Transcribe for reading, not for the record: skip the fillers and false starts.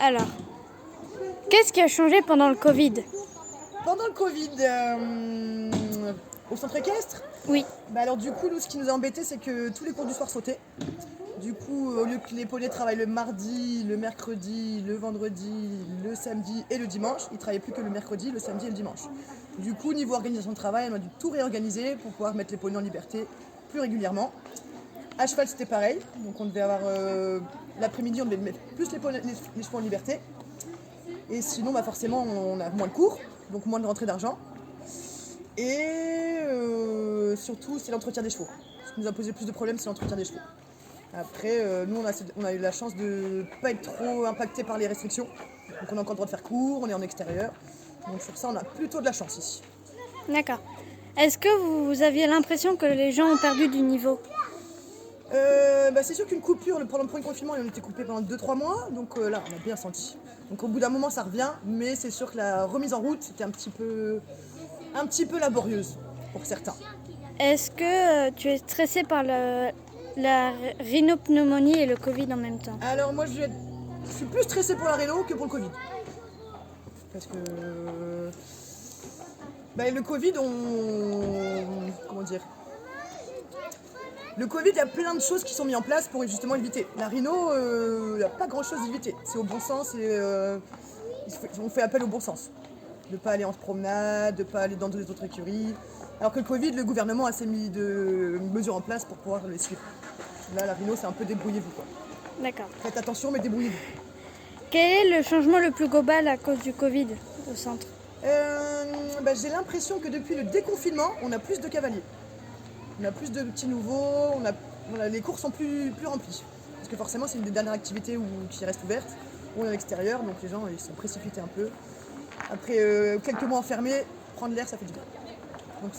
Alors, qu'est-ce qui a changé pendant le Covid? Pendant le Covid, au centre équestre, Oui. alors du coup, nous, ce qui nous a embêté, c'est que tous les cours du soir sautaient. Du coup, au lieu que les poneys travaillent le mardi, le mercredi, le vendredi, le samedi et le dimanche, ils travaillaient plus que le mercredi, le samedi et le dimanche. Du coup, niveau organisation de travail, on a dû tout réorganiser pour pouvoir mettre les poneys en liberté plus régulièrement. À cheval, c'était pareil. Donc on devait avoir l'après-midi, on devait mettre plus les chevaux en liberté. Et sinon, forcément, on a moins de cours, donc moins de rentrée d'argent. Et surtout, c'est l'entretien des chevaux. Ce qui nous a posé plus de problèmes, c'est l'entretien des chevaux. Après, nous, on a eu la chance de ne pas être trop impacté par les restrictions. Donc on a encore le droit de faire cours, on est en extérieur. Donc sur ça, on a plutôt de la chance ici. D'accord. Est-ce que vous aviez l'impression que les gens ont perdu du niveau? C'est sûr qu'une coupure, pendant le premier confinement, on était coupé pendant 2-3 mois. Donc là, on a bien senti. Donc au bout d'un moment, ça revient. Mais c'est sûr que la remise en route, c'était un petit peu laborieuse pour certains. Est-ce que tu es stressé par la rhinopneumonie et le Covid en même temps? Alors moi, je suis plus stressée pour la réno que pour le Covid. Parce que le Covid, comment dire, le Covid, il y a plein de choses qui sont mises en place pour justement éviter. La rhino, il n'y a pas grand-chose à éviter. C'est au bon sens et on fait appel au bon sens. De ne pas aller en promenade, de ne pas aller dans les autres écuries. Alors que le Covid, le gouvernement a mis de mesures en place pour pouvoir les suivre. Là, la rhino, c'est un peu débrouillez-vous, quoi. D'accord. Faites attention, mais débrouillez-vous. Quel est le changement le plus global à cause du Covid au centre? J'ai l'impression que depuis le déconfinement, on a plus de cavaliers. On a plus de petits nouveaux, les cours sont plus remplis. Parce que forcément, c'est une des dernières activités qui reste ouverte. On est à l'extérieur, donc les gens ils sont précipités un peu. Après quelques mois enfermés, prendre l'air, ça fait du bien. Donc